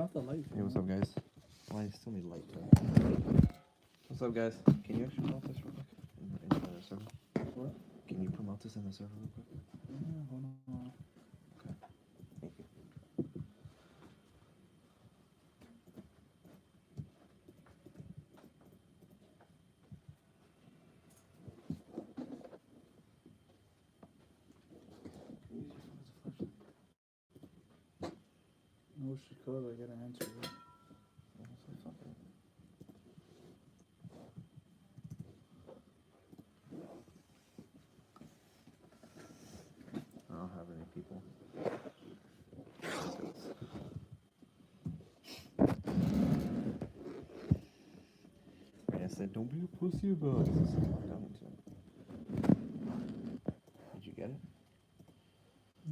off the light. Hey, what's up, guys? Well, I still need light, though. What's up, guys? Can you actually promote this real quick? In the server? What? Can you promote this in the server real quick? Yeah, hold on. Okay. Thank you. No, she called. I gotta answer it. I don't have any people. I said, don't be a pussy about it. Did you get it?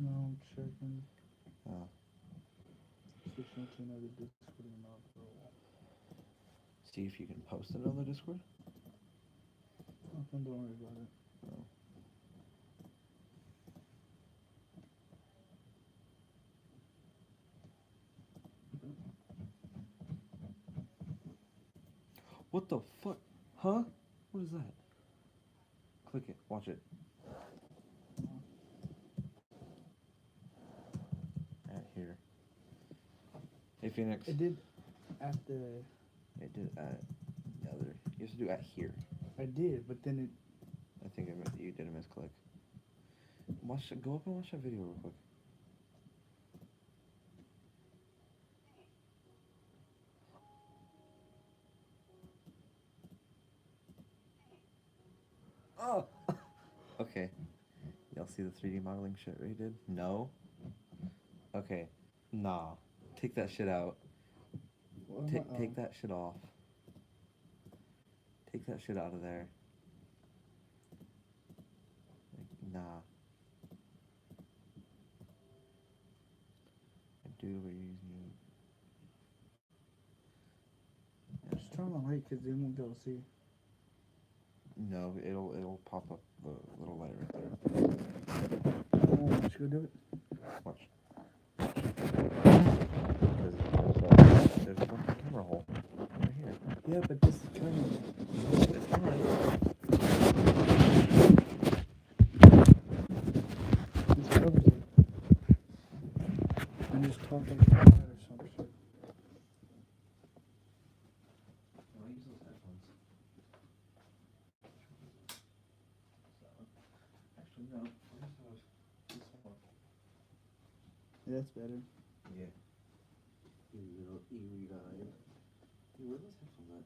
No, I'm checking. Oh. 619 of the Discord or not, bro. See if you can post it on the Discord. Nothing, don't worry about it. Oh. What the fuck? Huh? What is that? Click it. Watch it. At here. Hey, Phoenix. It did at the... It did at the other. You have to do at here. I did, but then it... I think you did a misclick. Go up and watch that video real quick. Oh! Okay. Y'all see the 3D modeling shit we did? No? Okay. Nah. Take that shit out. Take that shit off. Take that shit out of there. Like, nah. Dude, we're using it. Just turn on the light, because they won't be able to see. No, it'll pop up the little light right there. Oh, let's go do it. Watch. There's a fucking camera hole right here. Yeah, but this is turning. It's fine. This covers it. And just talk like that or some shit. I'll use those headphones. Actually, no. I'll just have this one. Yeah, that's better. Yeah. You little eerie guy. Hey, where are those headphones at?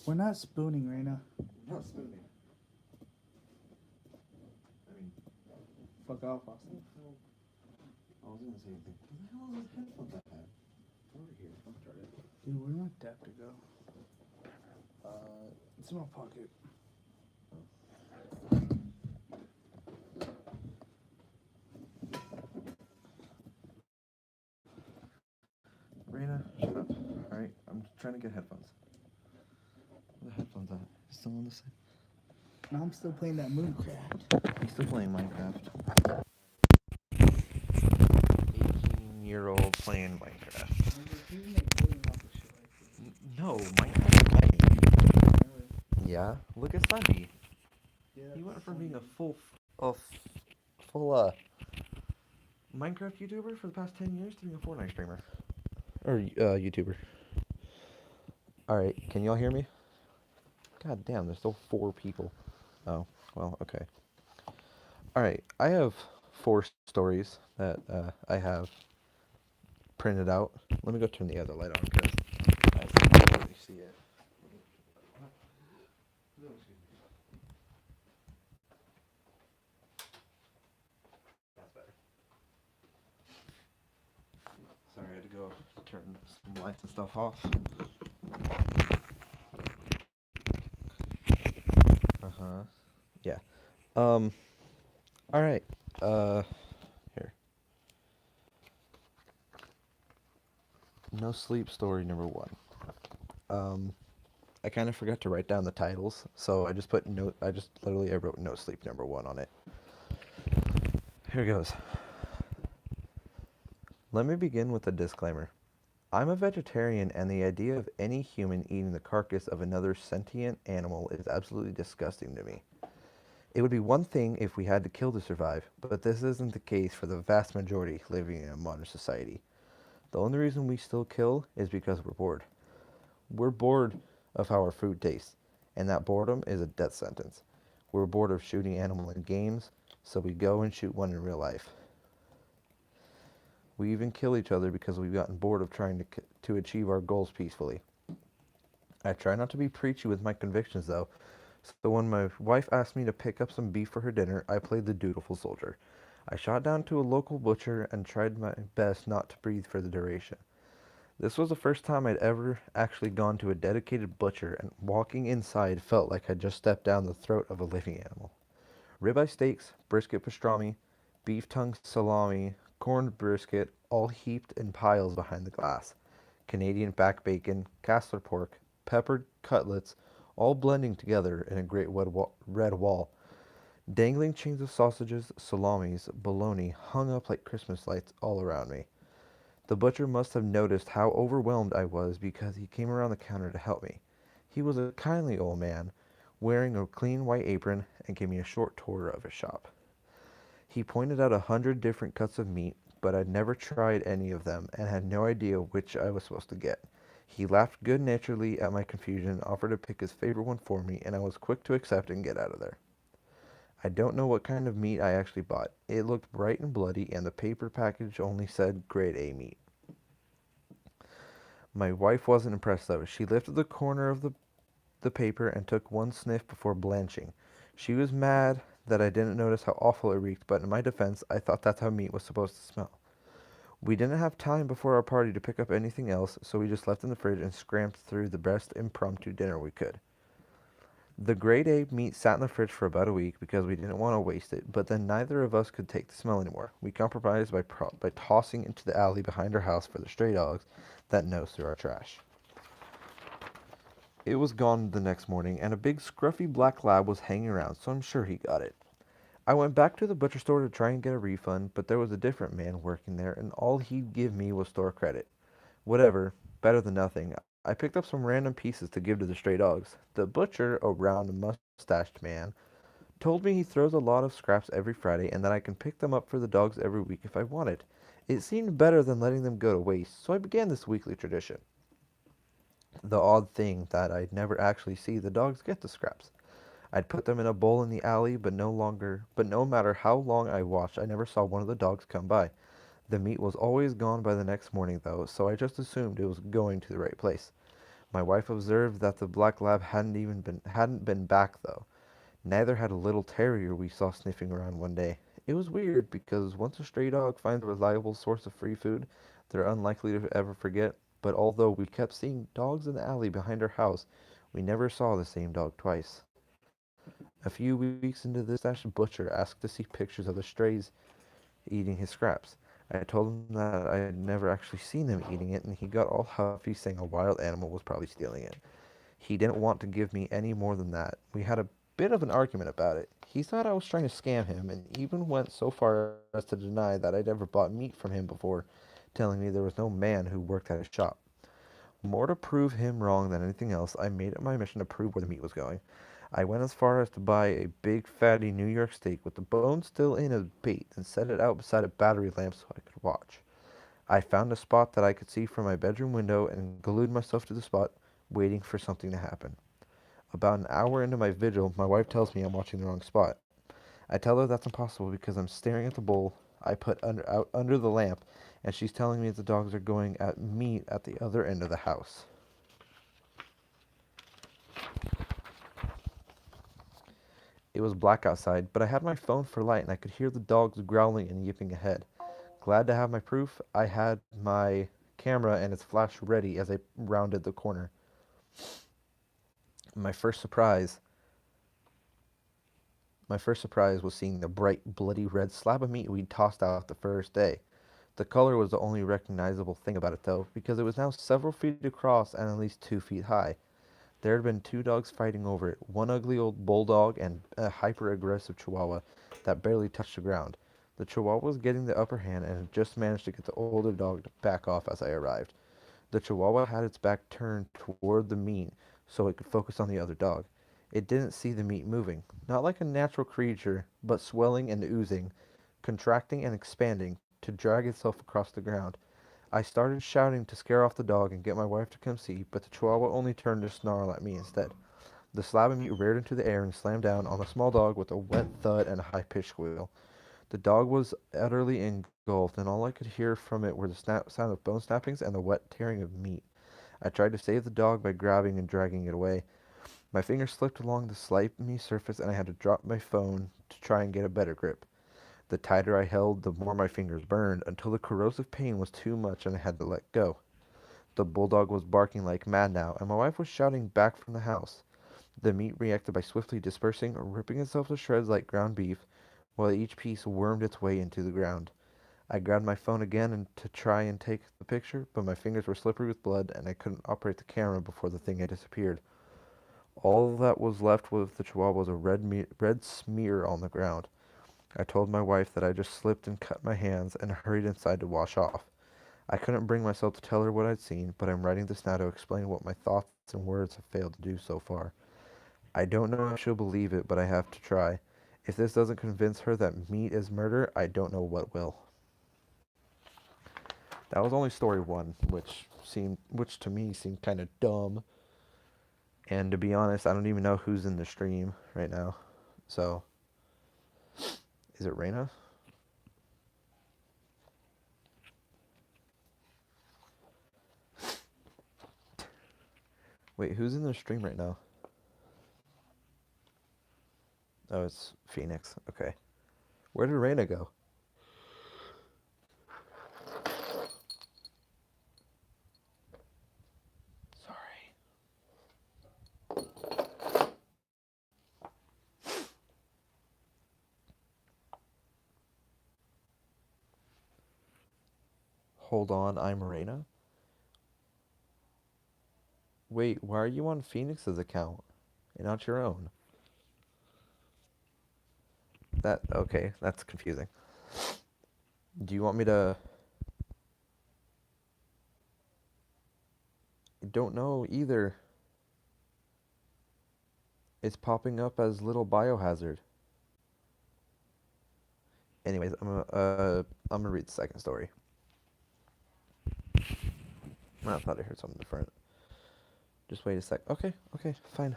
We're not spooning right now. Not spooning. I mean, Fuck off, Austin. I was gonna say anything. What the hell are those headphones I had? Over here. I'm started. Dude, where my dap to go? It's in my pocket. Raina, shut up. Alright, I'm trying to get headphones. Where the headphones at? Still on the side? No, I'm still playing that Mooncraft. He's still playing Minecraft. 18-year-old playing Minecraft. No, Minecraft. Yeah, look at Sunday. Yeah, He went from being a full Minecraft YouTuber for the past 10 years to being a Fortnite streamer. Or YouTuber. Alright, can y'all hear me? God damn, there's still 4 people. Oh, well, okay. Alright, I have 4 stories that I have printed out. Let me go turn the other light on because I can't really see it. That's better. Sorry, I had to go turn some lights and stuff off. Yeah. Alright. Here. No Sleep story number 1. I kind of forgot to write down the titles, so I just put I wrote No Sleep number 1 on it. Here goes. Let me begin with a disclaimer. I'm a vegetarian, and the idea of any human eating the carcass of another sentient animal is absolutely disgusting to me. It would be one thing if we had to kill to survive, but this isn't the case for the vast majority living in a modern society. The only reason we still kill is because we're bored. We're bored of how our food tastes, and that boredom is a death sentence. We're bored of shooting animals in games, so we go and shoot one in real life. We even kill each other because we've gotten bored of trying to achieve our goals peacefully. I try not to be preachy with my convictions though, so when my wife asked me to pick up some beef for her dinner, I played the dutiful soldier. I shot down to a local butcher and tried my best not to breathe for the duration. This was the first time I'd ever actually gone to a dedicated butcher, and walking inside felt like I'd just stepped down the throat of a living animal. Ribeye steaks, brisket pastrami, beef tongue salami, corned brisket, all heaped in piles behind the glass. Canadian back bacon, Kassler pork, peppered cutlets, all blending together in a great red wall. Dangling chains of sausages, salamis, bologna hung up like Christmas lights all around me. The butcher must have noticed how overwhelmed I was because he came around the counter to help me. He was a kindly old man, wearing a clean white apron, and gave me a short tour of his shop. He pointed out 100 different cuts of meat, but I'd never tried any of them and had no idea which I was supposed to get. He laughed good naturedly at my confusion, offered to pick his favorite one for me, and I was quick to accept and get out of there. I don't know what kind of meat I actually bought. It looked bright and bloody, and the paper package only said grade A meat. My wife wasn't impressed though. She lifted the corner of the paper and took one sniff before blanching. She was mad that I didn't notice how awful it reeked, but in my defense, I thought that's how meat was supposed to smell. We didn't have time before our party to pick up anything else, so we just left in the fridge and scramped through the best impromptu dinner we could. The grade A meat sat in the fridge for about a week because we didn't want to waste it, but then neither of us could take the smell anymore. We compromised by tossing into the alley behind our house for the stray dogs that nosed through our trash. It was gone the next morning, and a big scruffy black lab was hanging around, so I'm sure he got it. I went back to the butcher store to try and get a refund, but there was a different man working there, and all he'd give me was store credit. Whatever, better than nothing. I picked up some random pieces to give to the stray dogs. The butcher, a round, mustached man, told me he throws a lot of scraps every Friday and that I can pick them up for the dogs every week if I wanted. It seemed better than letting them go to waste, so I began this weekly tradition. The odd thing that I'd never actually see the dogs get the scraps. I'd put them in a bowl in the alley, but no matter how long I watched, I never saw one of the dogs come by. The meat was always gone by the next morning though, so I just assumed it was going to the right place. My wife observed that the black lab hadn't been back though. Neither had a little terrier we saw sniffing around one day. It was weird because once a stray dog finds a reliable source of free food, they're unlikely to ever forget. But although we kept seeing dogs in the alley behind our house, we never saw the same dog twice. A few weeks into this, butcher asked to see pictures of the strays eating his scraps. I told him that I had never actually seen them eating it, and he got all huffy, saying a wild animal was probably stealing it. He didn't want to give me any more than that. We had a bit of an argument about it. He thought I was trying to scam him, and even went so far as to deny that I'd ever bought meat from him before, telling me there was no man who worked at his shop. More to prove him wrong than anything else, I made it my mission to prove where the meat was going. I went as far as to buy a big fatty New York steak with the bone still in as bait and set it out beside a battery lamp so I could watch. I found a spot that I could see from my bedroom window and glued myself to the spot, waiting for something to happen. About an hour into my vigil, my wife tells me I'm watching the wrong spot. I tell her that's impossible because I'm staring at the bowl I put out under the lamp, and she's telling me that the dogs are going at meat at the other end of the house. It was black outside, but I had my phone for light and I could hear the dogs growling and yipping ahead. Glad to have my proof, I had my camera and its flash ready as I rounded the corner. My first surprise my first surprise was seeing the bright, bloody red slab of meat we'd tossed out the first day. The color was the only recognizable thing about it though, because it was now several feet across and at least 2 feet high. There had been two dogs fighting over it, one ugly old bulldog and a hyper-aggressive chihuahua that barely touched the ground. The chihuahua was getting the upper hand and had just managed to get the older dog to back off as I arrived. The Chihuahua had its back turned toward the meat so it could focus on the other dog. It didn't see the meat moving, not like a natural creature, but swelling and oozing, contracting and expanding to drag itself across the ground. I started shouting to scare off the dog and get my wife to come see, but the Chihuahua only turned to snarl at me instead. The slab of meat reared into the air and slammed down on the small dog with a wet thud and a high-pitched squeal. The dog was utterly engulfed, and all I could hear from it were the sound of bone snappings and the wet tearing of meat. I tried to save the dog by grabbing and dragging it away. My fingers slipped along the slimy surface, and I had to drop my phone to try and get a better grip. The tighter I held, the more my fingers burned, until the corrosive pain was too much and I had to let go. The bulldog was barking like mad now, and my wife was shouting back from the house. The meat reacted by swiftly dispersing, ripping itself to shreds like ground beef, while each piece wormed its way into the ground. I grabbed my phone again to try and take the picture, but my fingers were slippery with blood and I couldn't operate the camera before the thing had disappeared. All that was left with the chihuahua was a red smear on the ground. I told my wife that I just slipped and cut my hands and hurried inside to wash off. I couldn't bring myself to tell her what I'd seen, but I'm writing this now to explain what my thoughts and words have failed to do so far. I don't know if she'll believe it, but I have to try. If this doesn't convince her that meat is murder, I don't know what will. That was only story one, which to me seemed kind of dumb. And to be honest, I don't even know who's in the stream right now. So, is it Reina? Wait, who's in the stream right now? Oh, it's Phoenix. Okay. Where did Reina go? Sorry. Hold on, I'm Reina. Wait, why are you on Phoenix's account and not your own? That okay, that's confusing. Do you want me to? I don't know either. It's popping up as little biohazard. Anyways, I'm gonna read the second story. I thought I heard something different. Just wait a sec. Okay, okay, fine.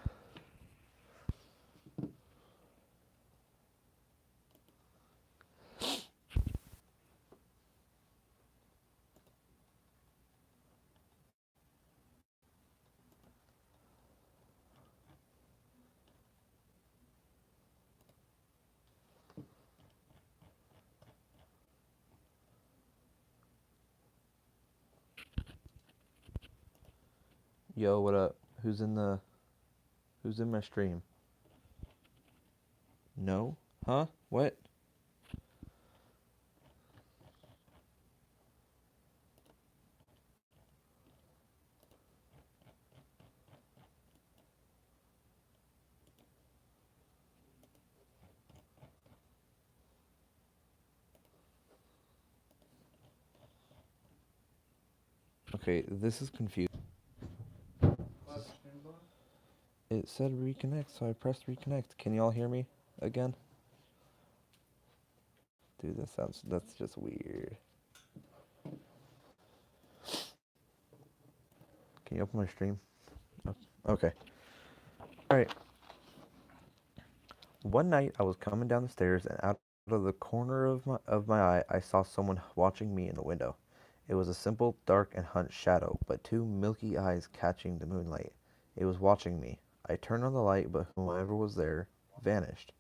Yo, what up? Who's in my stream? No? Huh? What? Okay, this is confusing. It said reconnect, so I pressed reconnect. Can y'all hear me again? Dude, that's just weird. Can you open my stream? Oh, okay. Alright. One night I was coming down the stairs and out of the corner of my eye I saw someone watching me in the window. It was a simple, dark and hunched shadow, but two milky eyes catching the moonlight. It was watching me. I turned on the light, but whoever was there vanished.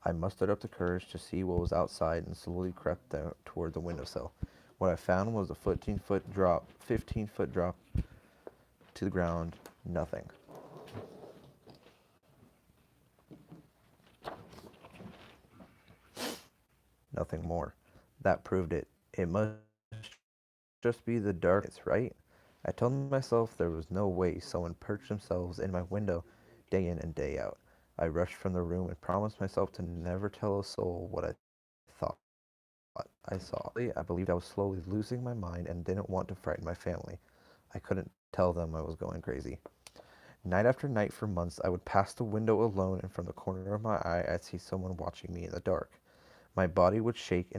I mustered up the courage to see what was outside and slowly crept out toward the windowsill. What I found was a 15-foot drop to the ground. Nothing. Nothing more. That proved it. It must just be the darkness, right? I told myself there was no way someone perched themselves in my window day in and day out. I rushed from the room and promised myself to never tell a soul what I thought I saw. I believed I was slowly losing my mind and didn't want to frighten my family. I couldn't tell them I was going crazy. Night after night for months, I would pass the window alone, and from the corner of my eye, I'd see someone watching me in the dark. My body would shake,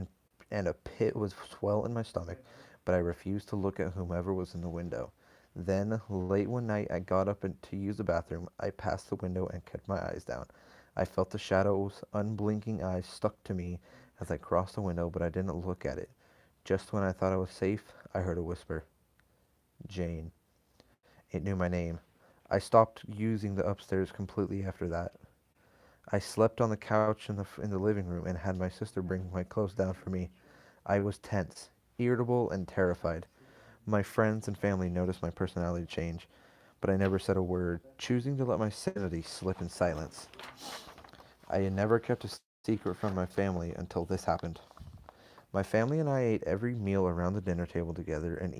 and a pit would swell in my stomach, but I refused to look at whomever was in the window. Then, late one night, I got up to use the bathroom. I passed the window and kept my eyes down. I felt the shadow's unblinking eyes stuck to me as I crossed the window, but I didn't look at it. Just when I thought I was safe, I heard a whisper. Jane. It knew my name. I stopped using the upstairs completely after that. I slept on the couch in the living room and had my sister bring my clothes down for me. I was tense, irritable, and terrified. My friends and family noticed my personality change, but I never said a word, choosing to let my sanity slip in silence. I had never kept a secret from my family until this happened. My family and I ate every meal around the dinner table together, and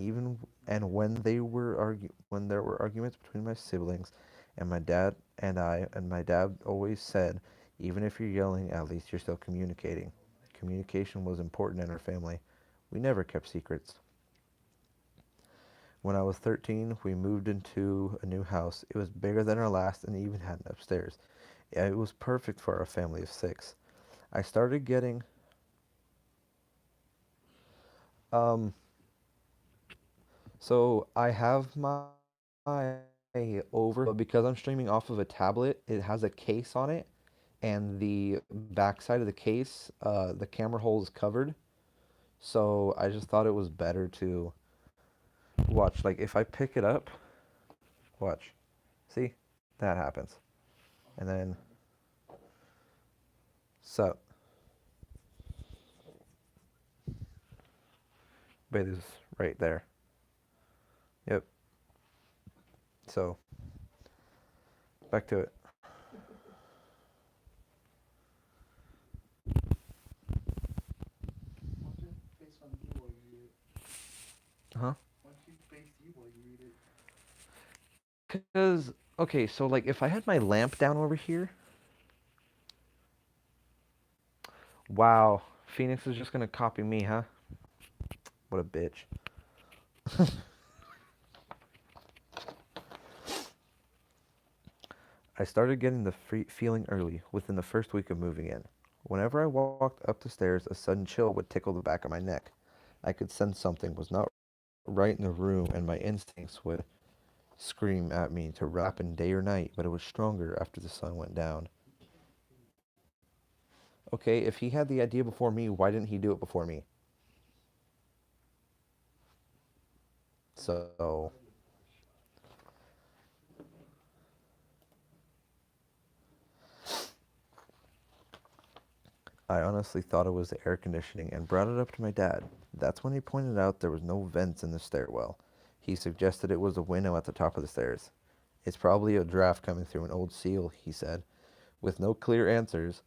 when there were arguments between my siblings and my dad and my dad always said, even if you're yelling, at least you're still communicating. Communication was important in our family. We never kept secrets. When I was 13, we moved into a new house. It was bigger than our last and even had an upstairs. It was perfect for our family of six. I started getting um So I have my overhead camera, but because I'm streaming off of a tablet, it has a case on it, and the back side of the case, the camera hole is covered. So I just thought it was better to watch. Like if I pick it up, watch, see, that happens, and then so, but it's right there. Yep. So back to it. Watch it face on you while you read it. Huh? Watch you face you while you read it. Cause okay, so like if I had my lamp down over here, wow, Phoenix is just gonna copy me, huh? What a bitch. I started getting the feeling early, within the first week of moving in. Whenever I walked up the stairs, a sudden chill would tickle the back of my neck. I could sense something was not right in the room, and my instincts would scream at me to wrap in day or night, but it was stronger after the sun went down. Okay, if he had the idea before me, why didn't he do it before me? So, I honestly thought it was the air conditioning and brought it up to my dad. That's when he pointed out there was no vents in the stairwell. He suggested it was a window at the top of the stairs. It's probably a draft coming through an old seal, he said. With no clear answers,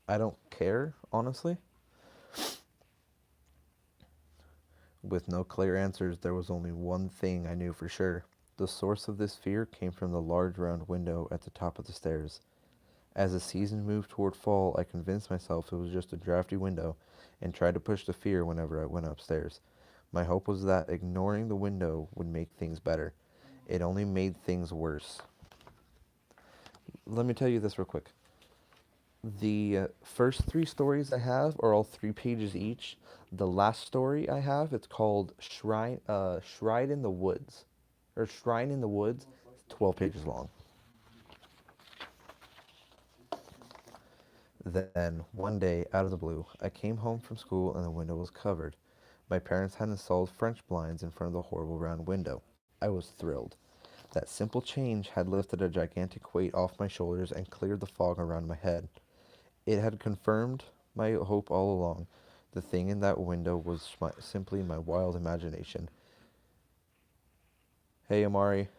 I don't care, honestly. With no clear answers, there was only one thing I knew for sure. The source of this fear came from the large round window at the top of the stairs. As the season moved toward fall, I convinced myself it was just a drafty window and tried to push the fear whenever I went upstairs. My hope was that ignoring the window would make things better. It only made things worse. Let me tell you this real quick. The first three stories I have are all 3 pages each. The last story I have, it's called Shrine in the Woods, or Shrine in the Woods. It's 12 pages long. Then, one day, out of the blue, I came home from school and the window was covered. My parents had installed French blinds in front of the horrible round window. I was thrilled. That simple change had lifted a gigantic weight off my shoulders and cleared the fog around my head. It had confirmed my hope all along. The thing in that window was simply my wild imagination. Hey, Amari.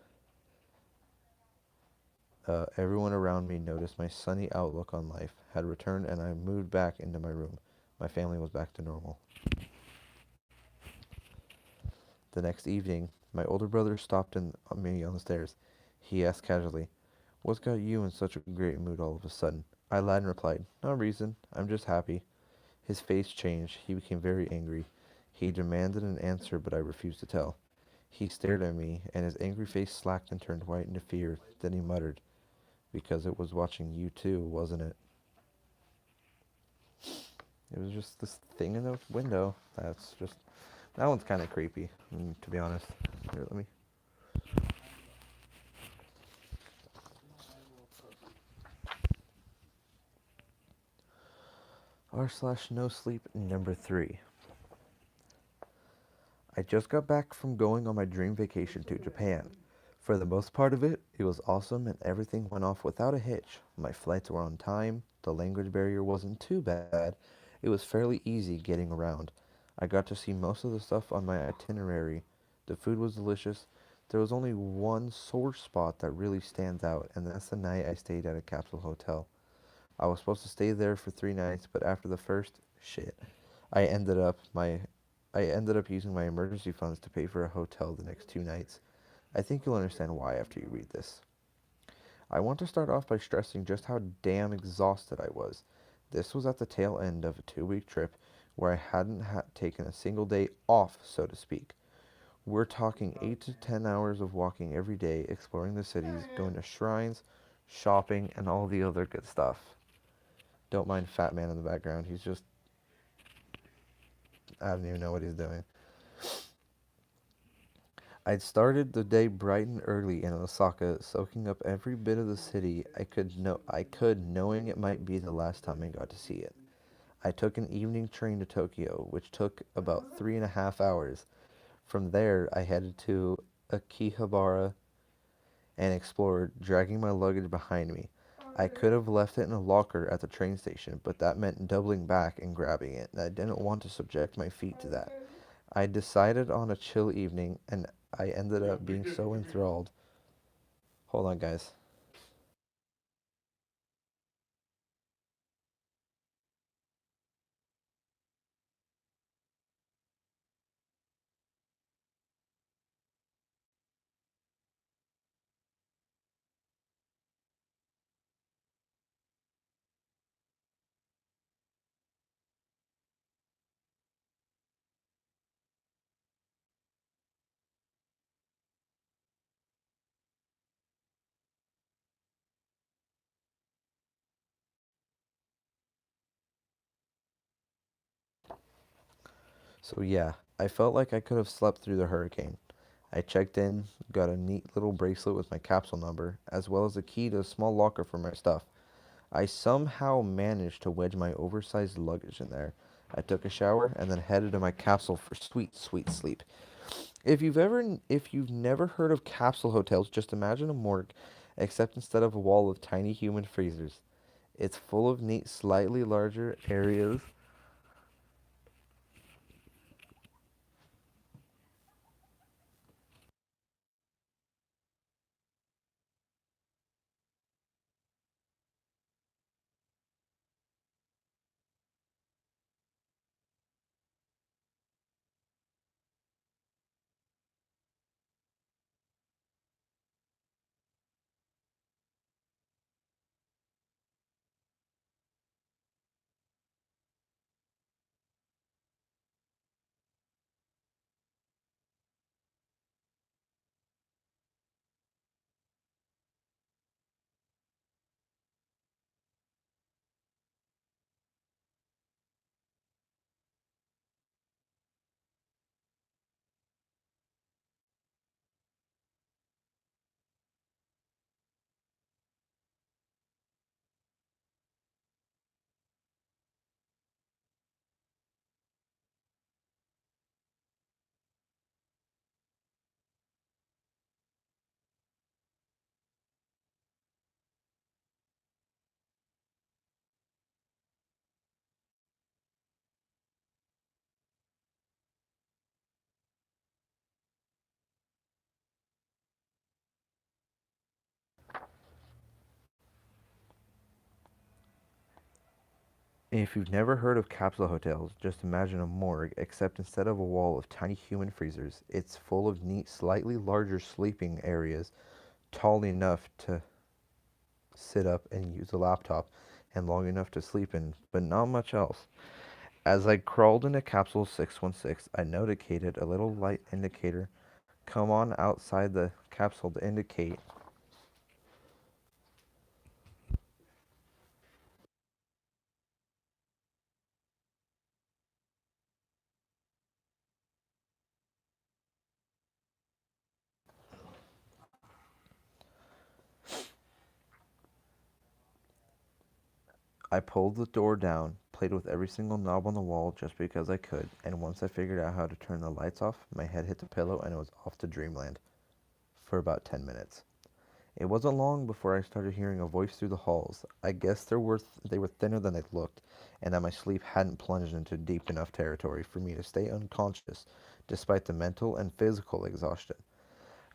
Everyone around me noticed my sunny outlook on life had returned, and I moved back into my room. My family was back to normal. The next evening, my older brother stopped me on the stairs. He asked casually, "What's got you in such a great mood all of a sudden?" I lied and replied, "No reason. I'm just happy." His face changed. He became very angry. He demanded an answer, but I refused to tell. He stared at me, and his angry face slacked and turned white into fear. Then he muttered, "Because it was watching you too, wasn't it?" It was just this thing in the window. That one's kind of creepy, to be honest. Here, let me. R/slash no sleep number 3. I just got back from going on my dream vacation to Japan. For the most part of it, it was awesome and everything went off without a hitch. My flights were on time, the language barrier wasn't too bad, it was fairly easy getting around. I got to see most of the stuff on my itinerary. The food was delicious. There was only one sore spot that really stands out, and that's the night I stayed at a capsule hotel. I was supposed to stay there for 3 nights, but after the first, shit, I ended up my I ended up using my emergency funds to pay for a hotel the next 2 nights. I think you'll understand why after you read this. I want to start off by stressing just how damn exhausted I was. This was at the tail end of a 2 week trip where I hadn't taken a single day off, so to speak. We're talking 8 to 10 hours of walking every day, exploring the cities, going to shrines, shopping, and all the other good stuff. Don't mind Fat Man in the background. He's just, I don't even know what he's doing. I'd started the day bright and early in Osaka, soaking up every bit of the city I could, knowing it might be the last time I got to see it. I took an evening train to Tokyo, which took about 3.5 hours. From there, I headed to Akihabara and explored, dragging my luggage behind me. I could have left it in a locker at the train station, but that meant doubling back and grabbing it, and I didn't want to subject my feet to that. I decided on a chill evening, and I ended up being so enthralled. Hold on, guys. So, yeah, I felt like I could have slept through the hurricane. I checked in, got a neat little bracelet with my capsule number, as well as a key to a small locker for my stuff. I somehow managed to wedge my oversized luggage in there. I took a shower and then headed to my capsule for sweet, sweet sleep. If you've never heard of capsule hotels, just imagine a morgue, except instead of a wall of tiny human freezers. It's full of neat, slightly larger areas. If you've never heard of capsule hotels, just imagine a morgue, except instead of a wall of tiny human freezers, it's full of neat, slightly larger sleeping areas, tall enough to sit up and use a laptop. and long enough to sleep in, but not much else. As I crawled into capsule 616, I notified a little light indicator come on outside the capsule to indicate I pulled the door down, played with every single knob on the wall just because I could, and once I figured out how to turn the lights off, my head hit the pillow and it was off to dreamland for about 10 minutes. It wasn't long before I started hearing a voice through the halls. I guess they were thinner than they looked, and that my sleep hadn't plunged into deep enough territory for me to stay unconscious despite the mental and physical exhaustion.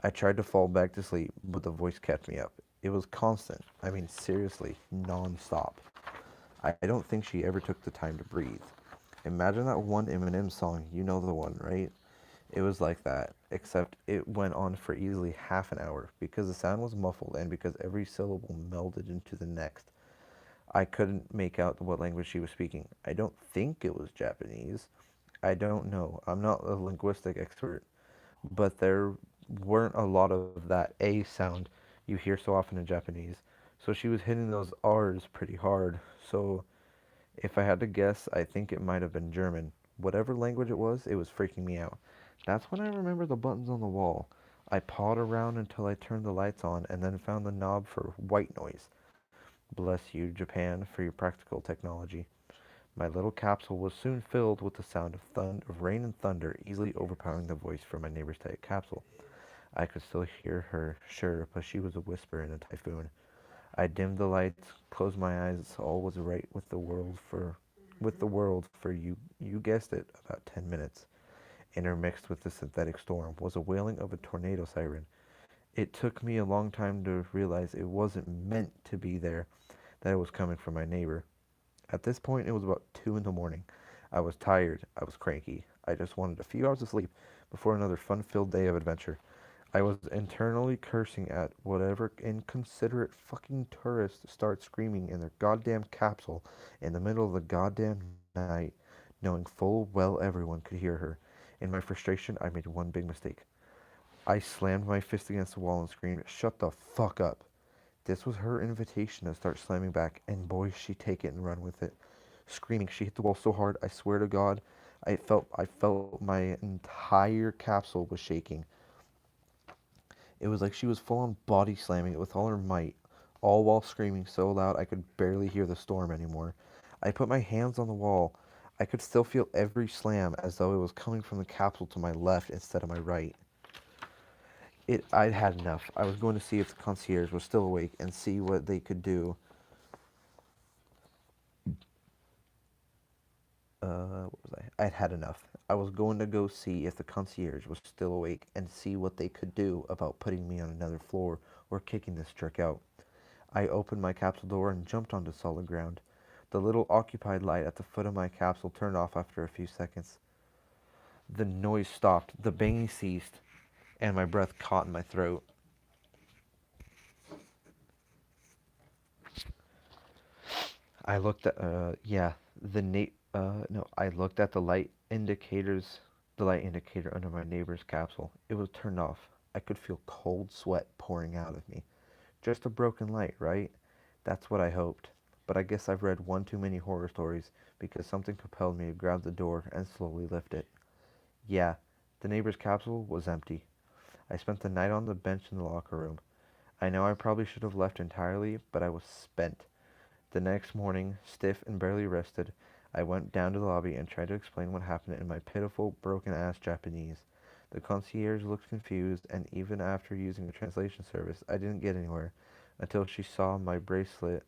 I tried to fall back to sleep, but the voice kept me up. It was constant. I mean, seriously, non-stop. I don't think she ever took the time to breathe. Imagine that one Eminem song, you know the one, right? It was like that, except it went on for easily half an hour because the sound was muffled and because every syllable melded into the next. I couldn't make out what language she was speaking. I don't think it was Japanese. I don't know. I'm not a linguistic expert, but there weren't a lot of that A sound you hear so often in Japanese. So she was hitting those R's pretty hard. So if I had to guess, I think it might have been German. Whatever language it was freaking me out. That's when I remember the buttons on the wall. I pawed around until I turned the lights on and then found the knob for white noise. Bless you, Japan, for your practical technology. My little capsule was soon filled with the sound of rain and thunder, easily overpowering the voice from my neighbor's tight capsule. I could still hear her, sure, but she was a whisper in a typhoon. I dimmed the lights, closed my eyes. All was right with the world for you guessed it, about 10 minutes. Intermixed with the synthetic storm was a wailing of a tornado siren. It took me a long time to realize it wasn't meant to be there, that it was coming from my neighbor. At this point, it was about 2 in the morning. I was tired. I was cranky. I just wanted a few hours of sleep before another fun-filled day of adventure. I was internally cursing at whatever inconsiderate fucking tourist starts screaming in their goddamn capsule in the middle of the goddamn night, knowing full well everyone could hear her. In my frustration, I made one big mistake. I slammed my fist against the wall and screamed, "Shut the fuck up!" This was her invitation to start slamming back, and boy, she take it and run with it. Screaming, she hit the wall so hard, I swear to God, I felt my entire capsule was shaking. It was like she was full on body slamming it with all her might, all while screaming so loud I could barely hear the storm anymore. I put my hands on the wall. I could still feel every slam as though it was coming from the capsule to my left instead of my right. I'd had enough. I was going to see if the concierge was still awake and see what they could do. What was I? I'd had enough. I was going to go see if the concierge was still awake and see what they could do about putting me on another floor or kicking this jerk out. I opened my capsule door and jumped onto solid ground. The little occupied light at the foot of my capsule turned off after a few seconds. The noise stopped, the banging ceased, and my breath caught in my throat. I looked at, yeah, no, I looked at the light indicator under my neighbor's capsule. It was turned off. I could feel cold sweat pouring out of me. Just a broken light, right? That's what I hoped. But I guess I've read one too many horror stories because something compelled me to grab the door and slowly lift it. Yeah, the neighbor's capsule was empty. I spent the night on the bench in the locker room. I know I probably should have left entirely, but I was spent. The next morning, stiff and barely rested, I went down to the lobby and tried to explain what happened in my pitiful, broken-ass Japanese. The concierge looked confused, and even after using a translation service, I didn't get anywhere until she saw my bracelet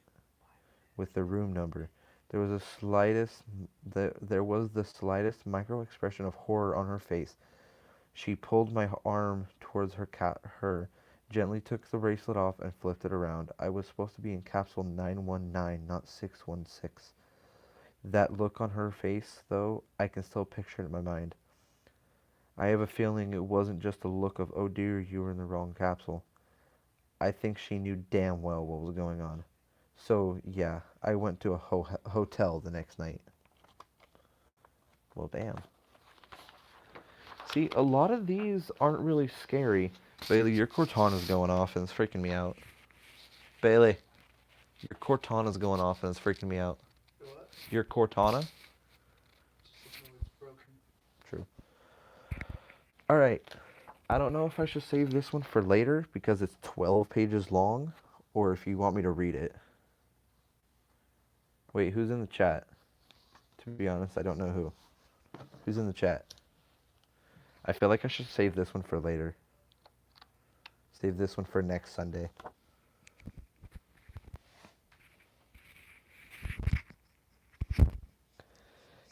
with the room number. There was the slightest micro expression of horror on her face. She pulled my arm towards her, gently took the bracelet off and flipped it around. I was supposed to be in capsule 919, not 616. That look on her face, though, I can still picture it in my mind. I have a feeling it wasn't just a look of, "Oh dear, you were in the wrong capsule." I think she knew damn well what was going on. So yeah, I went to a hotel the next night. Well, damn. See, a lot of these aren't really scary. Bailey, your Cortana's going off and it's freaking me out. Bailey, your Cortana's going off and it's freaking me out. What? Your Cortana? Signal is broken. True. Alright. I don't know if I should save this one for later because it's 12 pages long, or if you want me to read it. Wait, who's in the chat? To be honest, I don't know who. Who's in the chat? I feel like I should save this one for later. Save this one for next Sunday.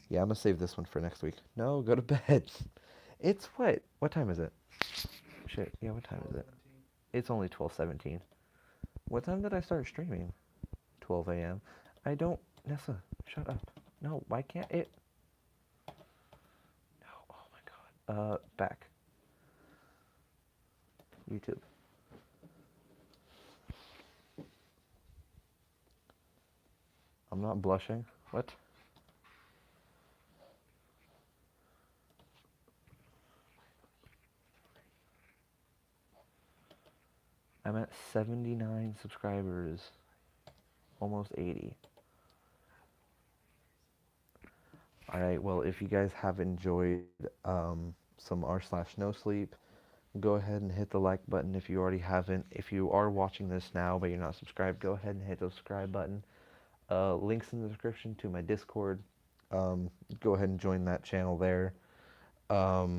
Yeah, I'm gonna save this one for next week. No, go to bed. It's what? What time is it? Shit, yeah, what time is it? It's only 12:17. What time did I start streaming? 12 a.m. I don't... Nessa, shut up. No, why can't it... No, oh my god. Back. YouTube. I'm not blushing. What? I'm at 79 subscribers. Almost 80. Alright, well, if you guys have enjoyed some r/NoSleep, go ahead and hit the like button if you already haven't. If you are watching this now but you're not subscribed, go ahead and hit the subscribe button. Links in the description to my Discord. Go ahead and join that channel there.